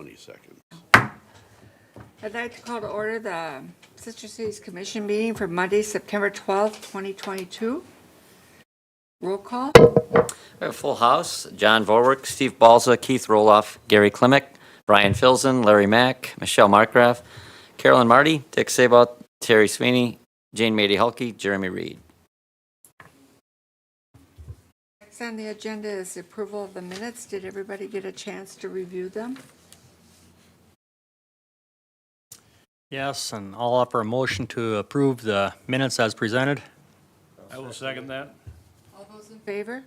22nd. I'd like to call to order the Sister Cities Commission meeting for Monday, September 12th, 2022. Roll call. We have a full house. John Vorwerk, Steve Balza, Keith Roloff, Gary Klimek, Brian Filzen, Larry Mack, Michelle Markgraf, Carolyn Marty, Dick Sabot, Terry Sweeney, Jane Mady-Hulke, Jeremy Reed. Next on the agenda is the approval of the minutes. Did everybody get a chance to review them? Yes, and I'll offer a motion to approve the minutes as presented. I will second that. All those in favor?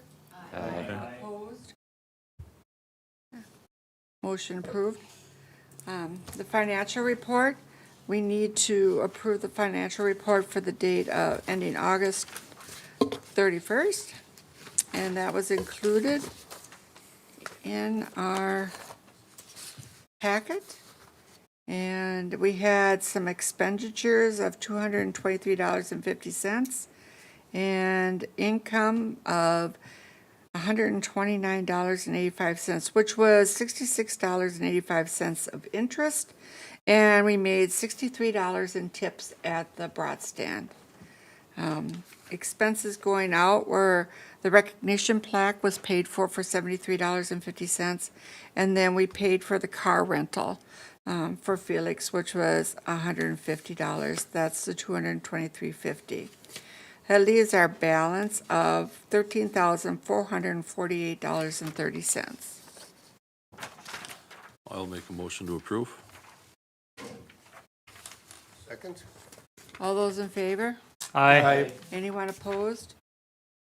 Aye. Opposed? Motion approved. The financial report, we need to approve the financial report for the date ending August 31st. And that was included in our packet. And we had some expenditures of $223.50 and income of $129.85, which was $66.85 of interest. And we made $63 in tips at the brat stand. Expenses going out were the recognition plaque was paid for $73.50. And then we paid for the car rental for Felix, which was $150. That's the $223.50. That leaves our balance of $13,448.30. I'll make a motion to approve. Second? All those in favor? Aye. Anyone opposed?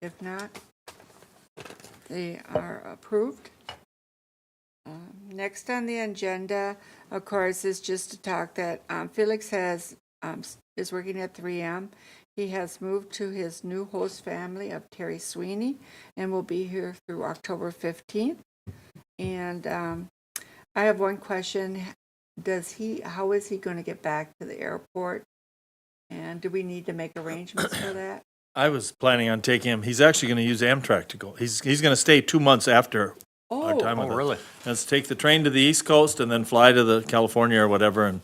If not, they are approved. Next on the agenda, of course, is just to talk that Felix is working at 3M. He has moved to his new host family of Terry Sweeney and will be here through October 15th. And I have one question. How is he going to get back to the airport? And do we need to make arrangements for that? I was planning on taking him. He's actually going to use Amtrak to go. He's going to stay 2 months after our time with us. Really? Let's take the train to the East Coast and then fly to the California or whatever and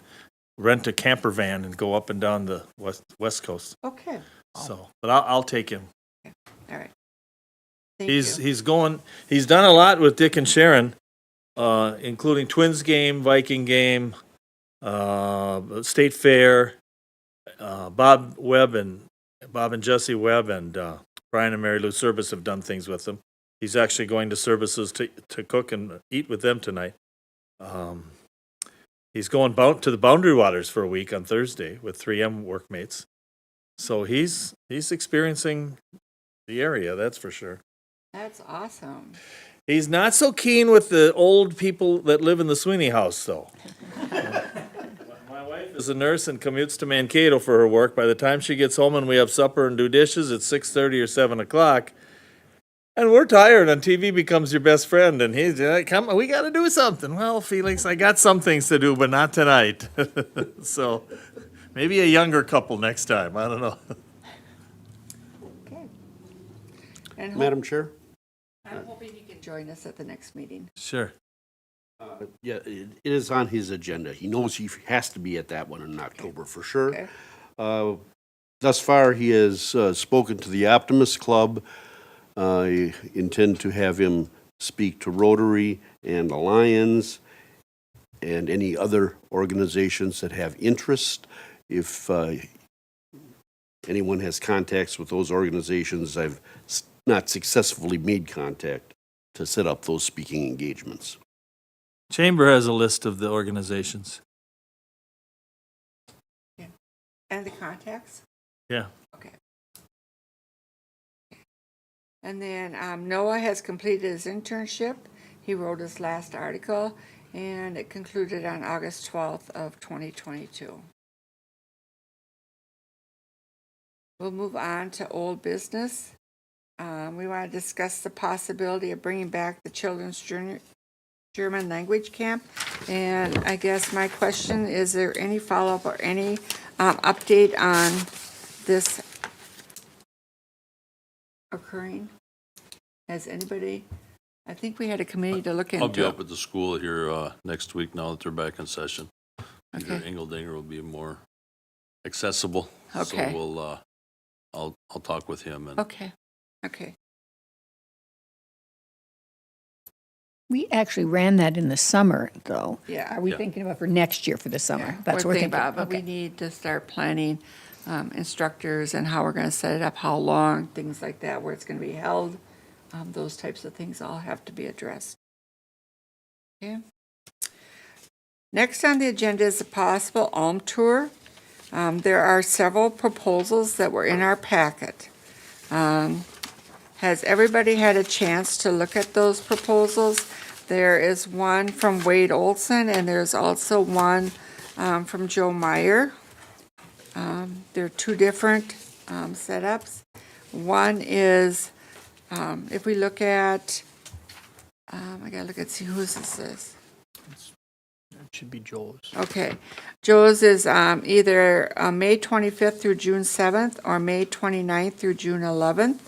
rent a camper van and go up and down the West Coast. Okay. So, but I'll take him. All right. Thank He's you. he's done a lot with Dick and Sharon, including Twins game, Viking game, State Fair, Bob and Jesse Webb and Brian and Mary Lou Service have done things with him. He's actually going to services to cook and eat with them tonight. He's going to the Boundary Waters for a week on Thursday with 3M workmates. So he's experiencing the area, that's for sure. That's awesome. He's not so keen with the old people that live in the Sweeney house, though. My wife is a nurse and commutes to Mankato for her work. By the time she gets home and we have supper and do dishes, it's 6:30 or 7 o'clock. And we're tired, and TV becomes your best friend. And he's like, "Come, we got to do something." Well, Felix, I got some things to do, but not tonight. So maybe a younger couple next time. I don't know. Okay. And Madam Chair? I'm hoping you can join us at the next meeting. Sure. Yeah, it is on his agenda. He knows he has to be at that one in October for sure. Okay. Thus far, he has spoken to the Optimist Club. I intend to have him speak to Rotary and the Lions and any other organizations that have interest. If anyone has contacts with those organizations, I've not successfully made contact to set up those speaking engagements. Chamber has a list of the organizations. And the contacts? Yeah. Okay. And then Noah has completed his internship. He wrote his last article, and it concluded on August 12th of 2022. We'll move on to old business. We want to discuss the possibility of bringing back the children's German language camp. And I guess my question, is there any follow-up or any update on this occurring? Has anybody, I think we had a committee to look into I'll be it. up at the school here next week now that they're back in session. Peter Okay. Engeldinger will be more accessible. Okay. So we'll, I'll talk with him and Okay, okay. We actually ran that in the summer, though. Yeah. Are we Yeah. thinking about for next year for the summer? Yeah, That's what we're thinking. about, but we Okay. need to start planning instructors and how we're going to set it up, how long, things like that, where it's going to be held. Those types of things all have to be addressed. Okay. Next on the agenda is a possible Ohm Tour. There are several proposals that were in our packet. Has everybody had a chance to look at those proposals? There is one from Wade Olson, and there's also one from Joe Meyer. There are two different setups. One is, if we look at, I gotta look and see whose this is. It should be Joe's. Okay, Joe's is either May 25th through June 7th or May 29th through June 11th.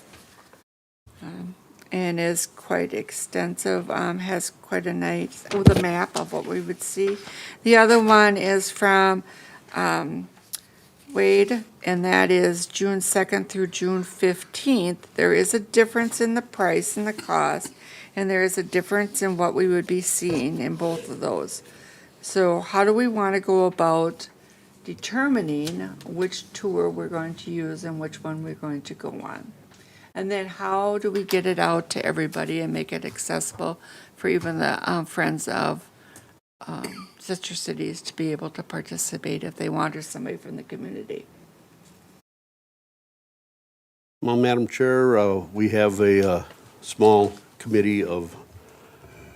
And is quite extensive, has quite a nice, with a map of what we would see. The other one is from Wade, and that is June 2nd through June 15th. There is a difference in the price and the cost, and there is a difference in what we would be seeing in both of those. So how do we want to go about determining which tour we're going to use and which one we're going to go on? And then how do we get it out to everybody and make it accessible for even the friends of sister cities to be able to participate if they want, or somebody from the community? Well, Madam Chair, we have a small committee of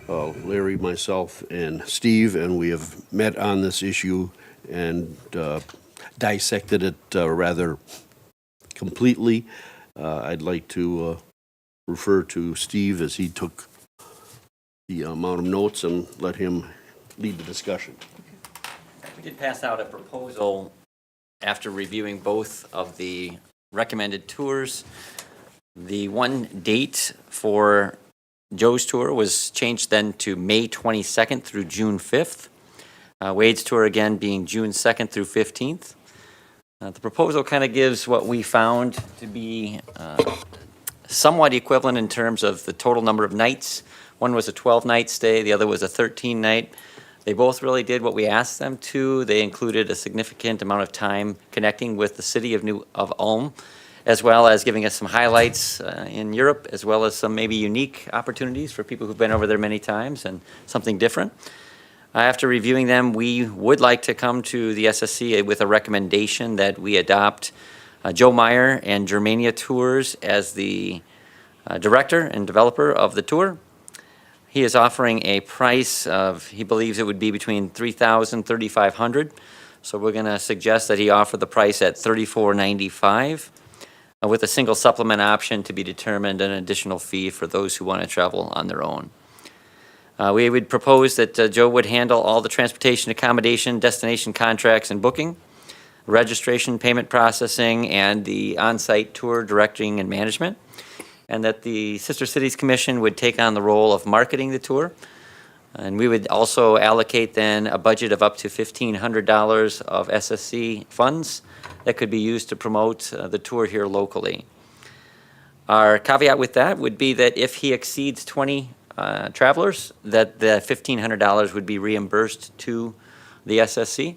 Larry, myself, and Steve, and we have met on this issue and dissected it rather completely. I'd like to refer to Steve as he took the amount of notes and let him lead the discussion. We did pass out a proposal after reviewing both of the recommended tours. The one date for Joe's tour was changed then to May 22nd through June 5th. Wade's tour again being June 2nd through 15th. The proposal kind of gives what we found to be somewhat equivalent in terms of the total number of nights. One was a 12-night stay, the other was a 13-night. They both really did what we asked them to. They included a significant amount of time connecting with the city of Ulm, as well as giving us some highlights in Europe, as well as some maybe unique opportunities for people who've been over there many times and something different. After reviewing them, we would like to come to the SSC with a recommendation that we adopt Joe Meyer and Germania Tours as the director and developer of the tour. He is offering a price of, he believes it would be between $3,000 and $3,500. So we're going to suggest that he offer the price at $34.95 with a single supplement option to be determined, an additional fee for those who want to travel on their own. We would propose that Joe would handle all the transportation, accommodation, destination contracts, and booking, registration, payment processing, and the on-site tour directing and management, and that the Sister Cities Commission would take on the role of marketing the tour. And we would also allocate then a budget of up to $1,500 of SSC funds that could be used to promote the tour here locally. Our caveat with that would be that if he exceeds 20 travelers, that the $1,500 would be reimbursed to the SSC.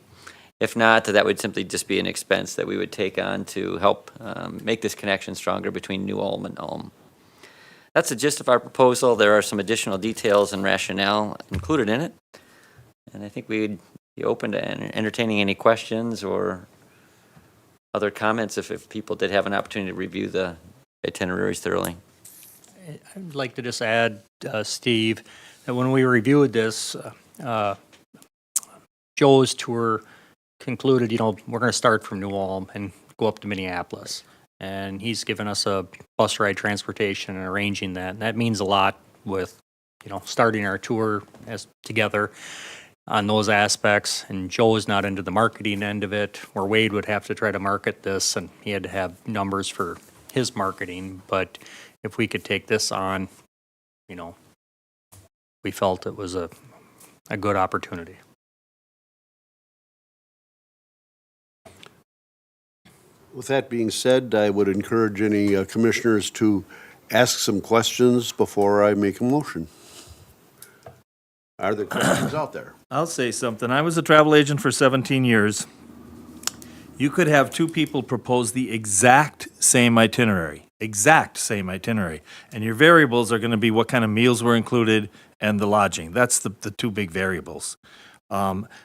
If not, that would simply just be an expense that we would take on to help make this connection stronger between New Ulm and Ulm. That's the gist of our proposal. There are some additional details and rationale included in it. And I think we'd be open to entertaining any questions or other comments if people did have an opportunity to review the itineraries thoroughly. I'd like to just add, Steve, that when we reviewed this, Joe's tour concluded, we're going to start from New Ulm and go up to Minneapolis. And he's given us a bus ride transportation and arranging that. And that means a lot with, starting our tour as together on those aspects. And Joe is not into the marketing end of it, where Wade would have to try to market this, and he had to have numbers for his marketing. But if we could take this on, we felt it was a good opportunity. With that being said, I would encourage any commissioners to ask some questions before I make a motion. Are there questions out there? I'll say something. I was a travel agent for 17 years. You could have two people propose the exact same itinerary, and your variables are going to be what kind of meals were included and the lodging. That's the two big variables.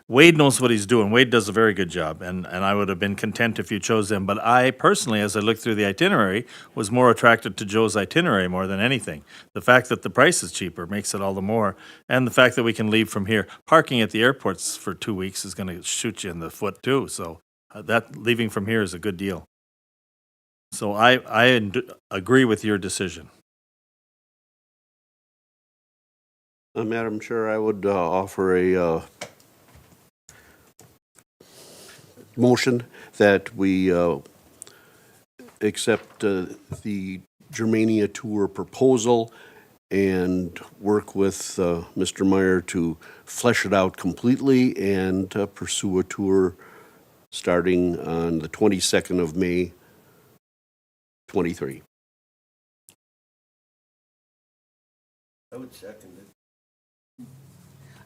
Wade knows what he's doing. Wade does a very good job, and I would have been content if you chose them. But I personally, as I looked through the itinerary, was more attracted to Joe's itinerary more than anything. The fact that the price is cheaper makes it all the more, and the fact that we can leave from here. Parking at the airports for 2 weeks is going to shoot you in the foot too, so that leaving from here is a good deal. So I agree with your decision. Madam Chair, I would offer a motion that we accept the Germania Tour proposal and work with Mr. Meyer to flesh it out completely and pursue a tour starting on the 22nd of May, 23. I would second it.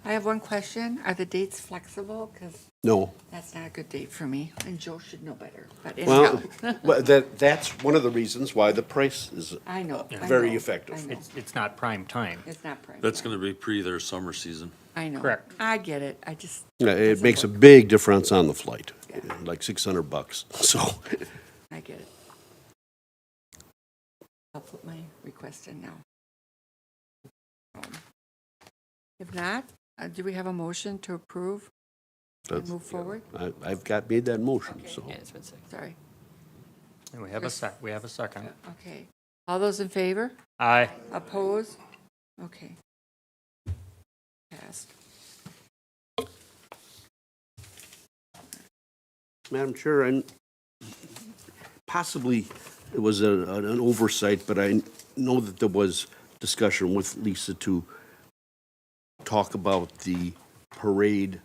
I have one question. Are the dates flexible? Because No. that's not a good date for me, and Joe should know better. But Well, anyhow, that's one of the reasons why the price is I know. I very know, effective. I know. It's not prime time. It's not prime. That's time. gonna be pre their summer season. I know. Correct. I get it. I just. It doesn't makes a work. big difference on the flight, Yeah. like $600. So, I get it. I'll put my request in now. If not, do we have a motion to approve and that's- move forward? I've made that motion, so. Yeah, it's been seconded. Sorry. And we have a second. Okay. All those in favor? Aye. Opposed? Okay. Passed. Madam Chair, possibly it was an oversight, but I know that there was discussion with Lisa to talk about the parade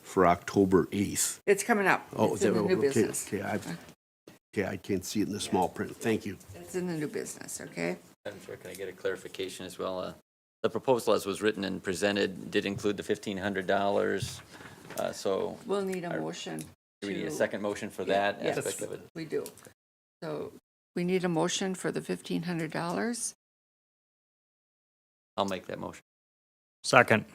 for October 8th. It's coming up. Oh, It's in the new okay, business. Okay, I can't see it in the small print. Thank you. It's in the new business, okay? Madam Chair, can I get a clarification as well? The proposal as was written and presented did include the $1,500, so We'll need a motion. do we need a to- second motion for Yeah, that yes, aspect of it? We do. So we need a motion for the $1,500. I'll make that motion. Second.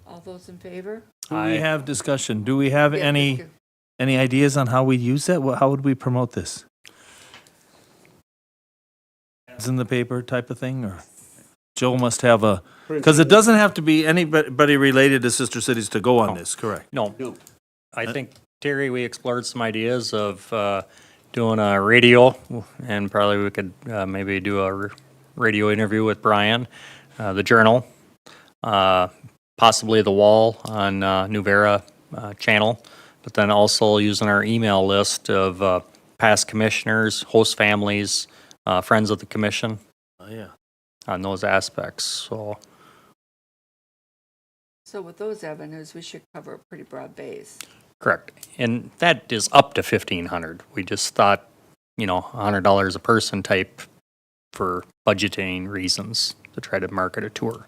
All those in favor? Do we Aye. have discussion? Do we have Yeah, any thank you. any ideas on how we use that? How would we promote this? Ads in the paper type of thing, or Joe must have a, because it doesn't have to be anybody related to Sister Cities to go on this, correct? No, No. I think, Terry, we explored some ideas of doing a radio, and probably we could maybe do a radio interview with Brian, the Journal, possibly the Wall on New Vera channel, but then also using our email list of past commissioners, host families, friends of the commission Oh, yeah. on those aspects. So So with those avenues, we should cover a pretty broad base. correct, and that is up to 1,500. We just thought, $100 a person type for budgeting reasons to try to market a tour.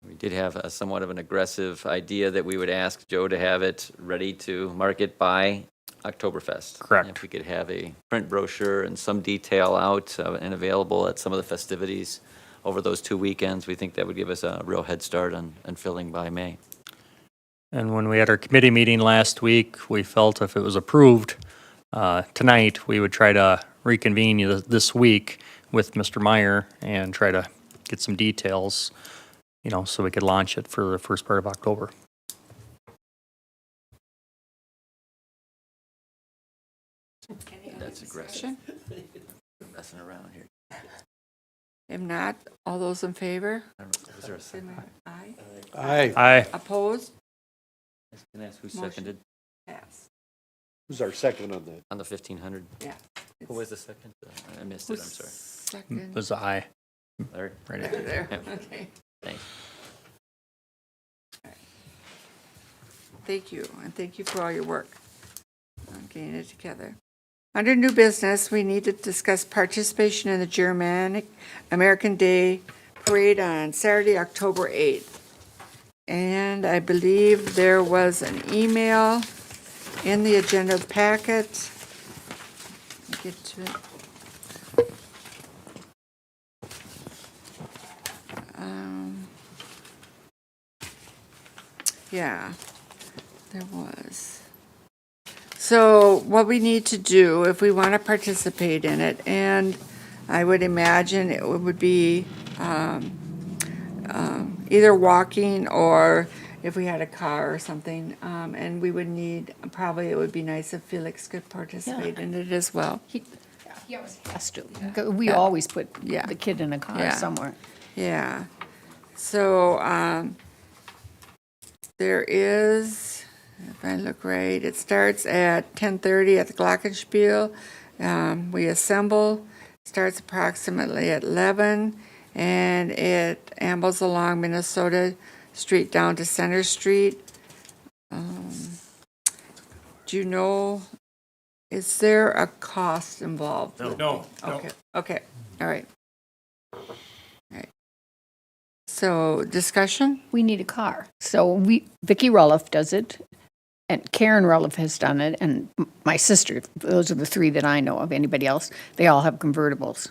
We did have a somewhat of an aggressive idea that we would ask Joe to have it ready to market by Oktoberfest. Correct. If we could have a print brochure and some detail out and available at some of the festivities over those 2 weekends, we think that would give us a real head start on filling by May. And when we had our committee meeting last week, we felt if it was approved tonight, we would try to reconvene this week with Mr. Meyer and try to get some details, so we could launch it for the first part of October. That's aggressive. Discussion? Messing around here. If not, all those in favor? I don't know, was there a second? Aye. Aye. Aye. Opposed? Can I ask who Motion. seconded Pass. Who's our second on that? on the 1,500? Yeah. Who was the second? I missed it, I'm sorry. Second. Was aye. Larry? Right. There, Yep. okay. Thanks. Thank you, and thank you for all your work on getting it together. Under new business, we need to discuss participation in the Germanic American Day Parade on Saturday, October 8th. And I believe there was an email in the agenda packet. Let me get to it. Yeah, there was. So what we need to do if we want to participate in it, and I would imagine it would be either walking or if we had a car or something, and we would need, probably it would be nice if Felix could participate in it as well. He always has to. We always put Yeah. the kid in a car Yeah. somewhere. Yeah. So, there is, if I look right, it starts at 10:30 at the Glockenspiel. We assemble, starts approximately at 11, and it ambles along Minnesota Street down to Center Street. Do you know, is there a cost involved? No. Okay, okay, all right. All right. So, discussion? We need a car. So Vicki Rulliff does it, and Karen Rulliff has done it, and my sister. Those are the three that I know of. Anybody else? They all have convertibles.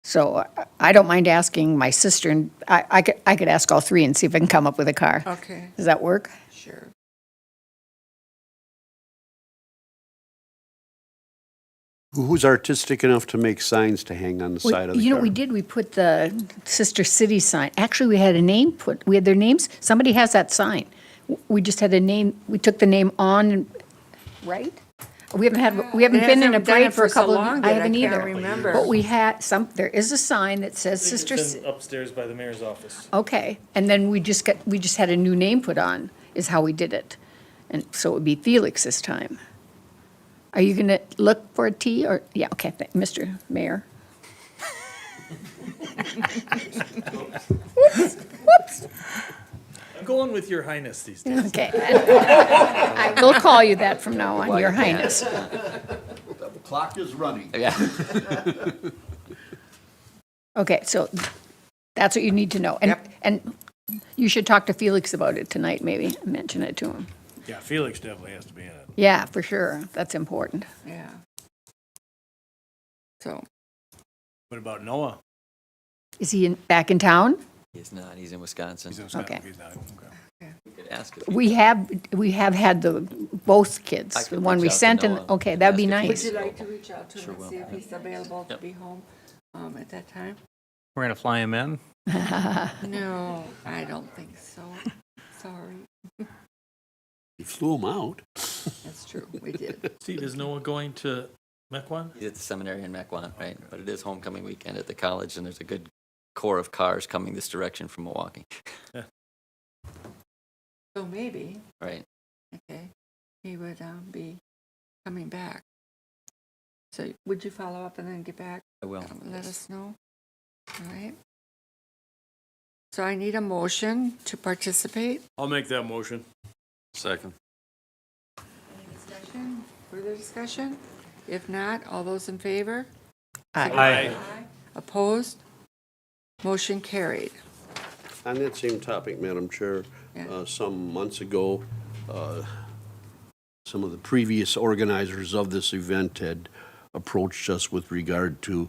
So I don't mind asking my sister, and I could ask all three and see if I can come up with a car. Okay, Does that work? sure. Who's artistic enough to make signs to hang on the side of the car? You know, we did. We put the Sister City sign. Actually, we had a name put. We had their names. Somebody has that sign. We just had a name. We took the name on, right? We haven't been in a hasn't done parade it for a so couple long of. that I I haven't can't either. remember. But we had some. There is a sign that says Sister. It's upstairs by the mayor's office. Okay, and then we just had a new name put on. Is how we did it, and so it would be Felix this time. Are you going to look for a T or yeah? Okay, Mr. Mayor. I'm going with your highness these days. Okay. I will call you that from now on, Your Highness. The clock is running. Yeah. Okay, so that's what you need to know. And you should talk to Felix about it tonight, maybe, mention it to him. Yeah, Felix definitely has to be in it. Yeah, for sure, that's important. Yeah. So, What about Noah? Is he back in town? He's not, he's in Wisconsin. Okay. He's not, okay. We could ask if We have had both I kids, could the one reach we out to sent, and, Noah okay, and that'd be ask if he nice. would you like to reach out to Sure him will. and see if he's available to Yep. be home at that time? We're going to fly him in. No, I don't think so. Sorry. You flew him out. That's true, we did. Steve, is Noah going to Mequon? He's at the seminary in Mequon, right? But it is homecoming weekend at the college, and there's a good core of cars coming this direction from Milwaukee, So maybe, right? okay, he would be coming back. So would you follow up and then get back? I will. Let us know. All right. So I need a motion to participate. I'll make that motion. Second. Discussion, further discussion? If not, all those in favor? Aye. Opposed? Motion carried. On that same topic, Madam Chair, Yeah. some months ago, some of the previous organizers of this event had approached us with regard to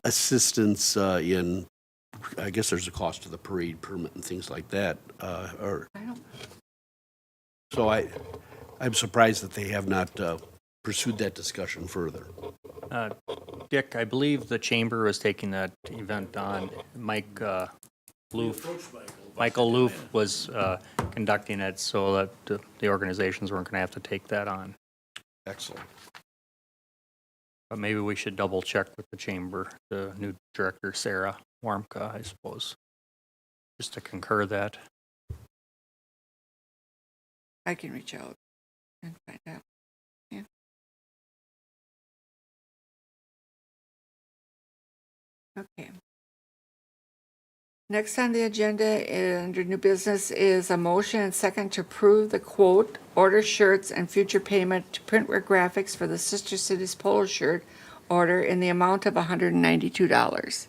assistance in, I guess there's a cost to the parade permit and things like that. So I'm surprised that they have not pursued that discussion further. Dick, I believe the chamber was taking that event on. Michael Loof was conducting it so that the organizations weren't going to have to take that on. Excellent. But maybe we should double check with the chamber, the new director, Sarah Warmka, I suppose, just to concur that. I can reach out and find out. Yeah. Okay. Next on the agenda, under new business, is a motion and second to approve the quote, order shirts and future payment to Printwear Graphics for the Sister Cities polo shirt order in the amount of $192.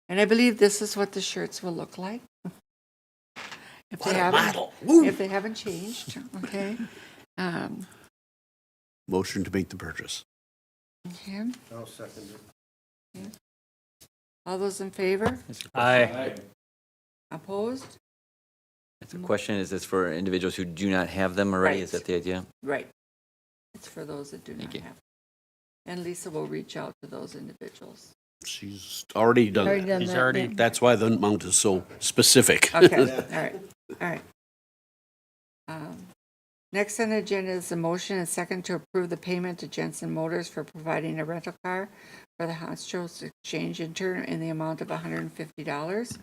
And I believe this is what the shirts will look like. If they haven't changed, okay? Motion to make the purchase. Okay. I'll second it. All those in favor? Aye. Opposed? The question is this for individuals who do not have them already? Is Right. that the idea? Right. It's for those that do not Thank you. have. And Lisa will reach out to those individuals. She's already done Already that. done He's that, already- yeah. That's why the amount is so specific. Okay, all right. Next on the agenda is a motion and second to approve the payment to Jensen Motors for providing a rental car for the Honchos Exchange intern in the amount of $150.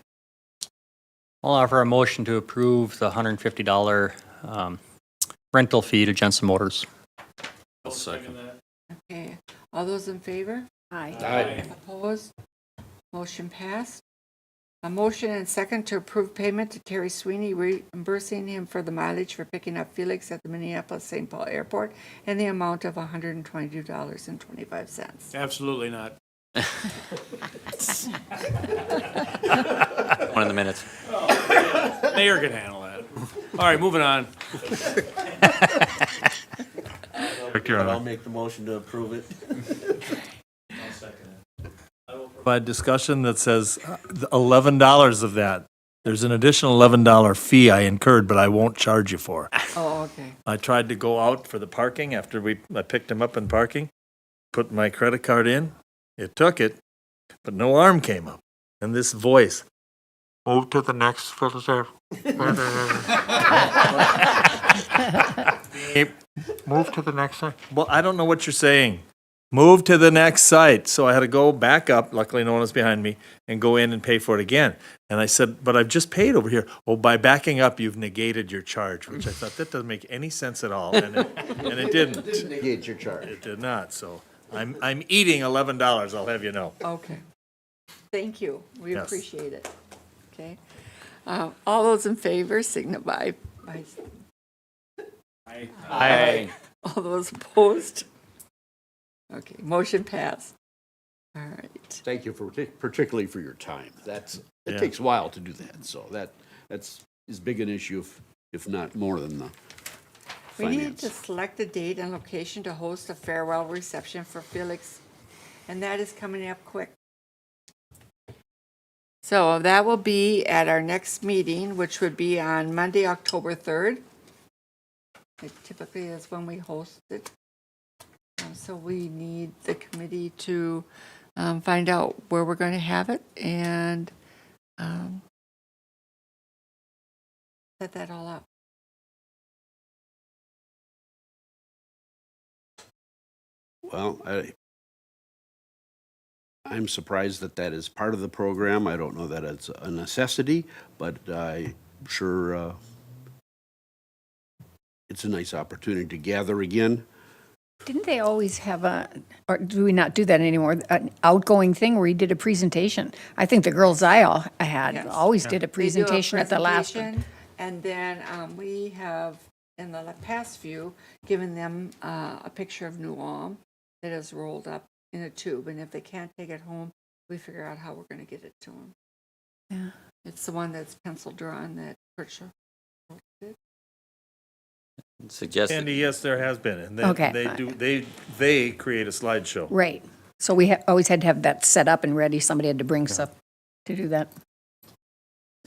I'll offer a motion to approve the $150 rental fee to Jensen Motors. I'll second. Okay, all those in favor? Aye. Opposed? Motion passed. A motion and second to approve payment to Terry Sweeney, reimbursing him for the mileage for picking up Felix at the Minneapolis-St. Paul Airport in the amount of $122.25. Absolutely not. One of the minutes. Mayor can handle that. All right, moving on. I'll make the motion to approve it. By discussion that says $11 of that. There's an additional $11 fee I incurred, but I won't charge you for. Oh, okay. I tried to go out for the parking after I picked him up in parking, put my credit card in, it took it, but no arm came up. And this voice, move to the next filter. Move to the next site. Well, I don't know what you're saying. Move to the next site. So I had to go back up, luckily no one was behind me, and go in and pay for it again. And I said, but I've just paid over here. Oh, by backing up, you've negated your charge, which I thought, that doesn't make any sense at all. And it didn't. Negate your charge. It did not. So I'm eating $11, I'll have you know. Okay. Thank you. We Yes. appreciate it. Okay. All those in favor signify by, Aye. all those opposed? Okay, motion passed. All right. Thank you for, particularly for your time. It Yeah. takes a while to do that, so that's as big an issue, if not more than the We need finance. to select a date and location to host a farewell reception for Felix, and that is coming up quick. So that will be at our next meeting, which would be on Monday, October 3rd. It typically is when we host it. So we need the committee to find out where we're going to have it and set that all up. Well, I'm surprised that is part of the program. I don't know that it's a necessity, but I'm sure it's a nice opportunity to gather again. Didn't they always have or do we not do that anymore, an outgoing thing where you did a presentation? I think the girls I had Yes. always did a They do a presentation at the last one. presentation, and then we have, in the past few, given them a picture of New Ulm that is rolled up in a tube, and if they can't take it home, we figure out how we're going to get it to them. Yeah. It's the one that's pencil drawn that Percher did. Suggest Andy, yes, there has been. And Okay, they fine. do, they create a slideshow. Right. So we always had to have that set up and ready. Somebody had to bring stuff to do that.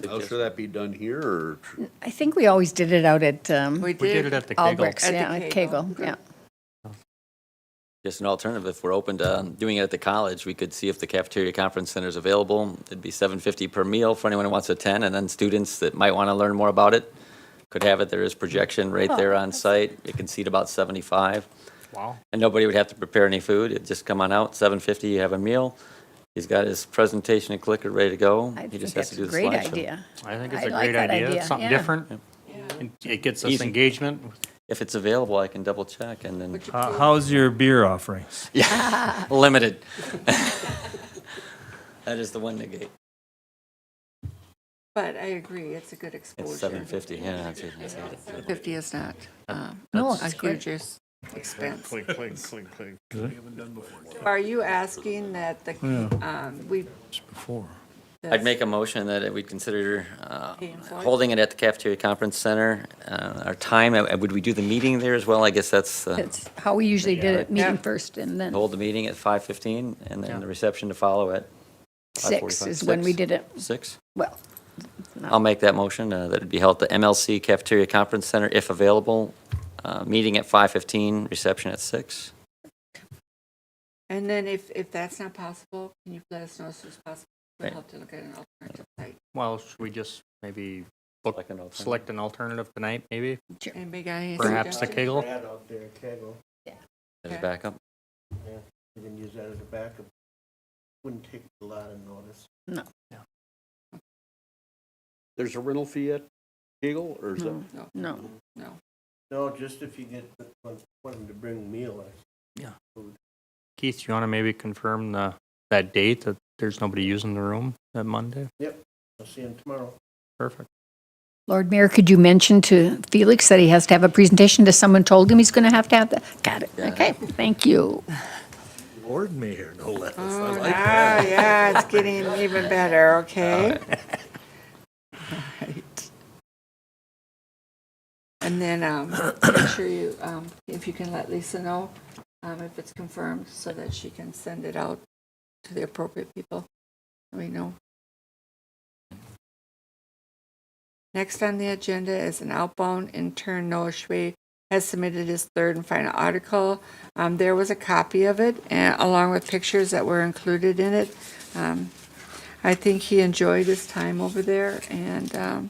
How should that be done here, or? I think we always did it out at We We did it at the Kegel. Albrecht's, At the yeah, at Kegel. Kegel, yeah. just an alternative, if we're open to doing it at the college, we could see if the cafeteria conference center is available. It'd be $7.50 per meal for anyone who wants to attend, and then students that might want to learn more about it could have it. There is projection right there on site. It can seat about 75. Wow. And nobody would have to prepare any food. It'd just come on out, $7.50, you have a meal. He's got his presentation and clicker ready to go. I He think just has that's to a do the great slideshow. idea. I think it's I a like great that idea. idea, It's something yeah. different. It gets us Easy. engagement. If it's available, I can double check and then Would you How's your beer offerings? limited. That is the one negate. But I agree, it's a good exposure. It's 750, yeah. That's it. 50 is not No, a it's huge expense. Clink, clink, clink, clink. Are you asking that the, we, Before. I'd make a motion that we consider Paying for it? holding it at the cafeteria conference center. Our time, would we do the meeting there as well? I guess that's, That's how we usually did it, meeting Yeah. first and then hold the meeting at 5:15 and then the reception to follow at 6 5:45. is when we 6? did it. 6? Well, I'll make that motion, that it be held at the MLC Cafeteria Conference Center if available. Meeting at 5:15, reception at 6. and then if that's not possible, can you let us know as soon as possible? We'll Right. have to look at an alternative site. Well, should we just maybe Select an alternative. select an alternative tonight, maybe? Anybody got any Perhaps the suggestions? Kegel? Brad out there, Kegel, As a backup. yeah, you can use that as a backup. Wouldn't take a lot of notice. no. There's a rental fee at Kegel, or is that? No, No. no. No, just if you get, want them to bring meal. Keith, you want to maybe confirm that date, that there's nobody using the room that Monday? I'll see him tomorrow. Perfect. Lord Mayor, could you mention to Felix that he has to have a presentation? Does someone told him he's going to have that? Got it. Okay, thank you. Lord Mayor, no less. Oh, now, yeah, it's getting even better, okay? Right. And then, make sure you, if you can let Lisa know, if it's confirmed, so that she can send it out to the appropriate people. We know. Next on the agenda is an outbound intern, Noah Schway has submitted his third and final article. There was a copy of it, and along with pictures that were included in it. I think he enjoyed his time over there and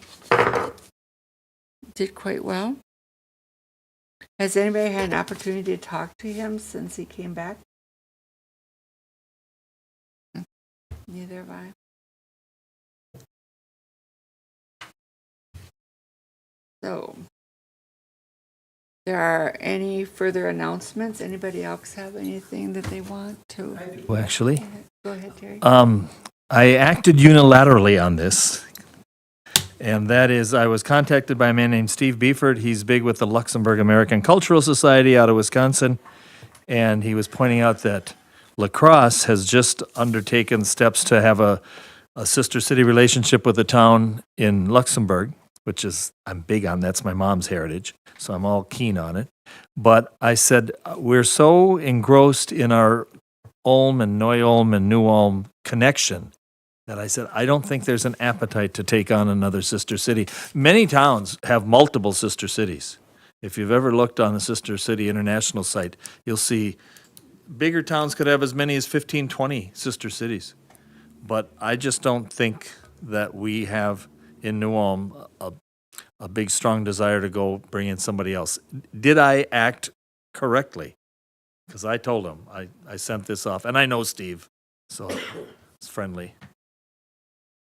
did quite well. Has anybody had an opportunity to talk to him since he came back? Neither have I. So, there are any further announcements? Anybody else have anything that they want to? Well, actually, Go ahead, Terry. I acted unilaterally on this. And that is, I was contacted by a man named Steve Beeford. He's big with the Luxembourg American Cultural Society out of Wisconsin. And he was pointing out that La Crosse has just undertaken steps to have a sister city relationship with the town in Luxembourg, which is, I'm big on, that's my mom's heritage. So I'm all keen on it. But I said, we're so engrossed in our Ulm and Neu-Ulm and New-Ulm connection that I said, I don't think there's an appetite to take on another sister city. Many towns have multiple sister cities. If you've ever looked on the Sister City International site, you'll see bigger towns could have as many as 15, 20 sister cities. But I just don't think that we have in New Ulm a big, strong desire to go bring in somebody else. Did I act correctly? Because I told him, I sent this off, and I know Steve, so it's friendly.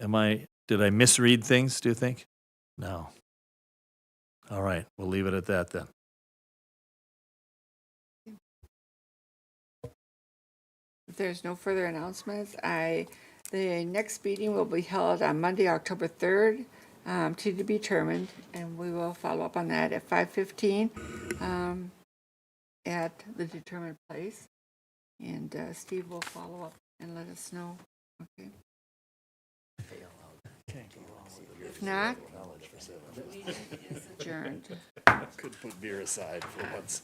Did I misread things, do you think? No. All right, we'll leave it at that then. If there's no further announcements, the next meeting will be held on Monday, October 3rd, to be determined, and we will follow up on that at 5:15 at the determined place. And Steve will follow up and let us know. Okay. If not, meeting is adjourned. Could put beer aside for once.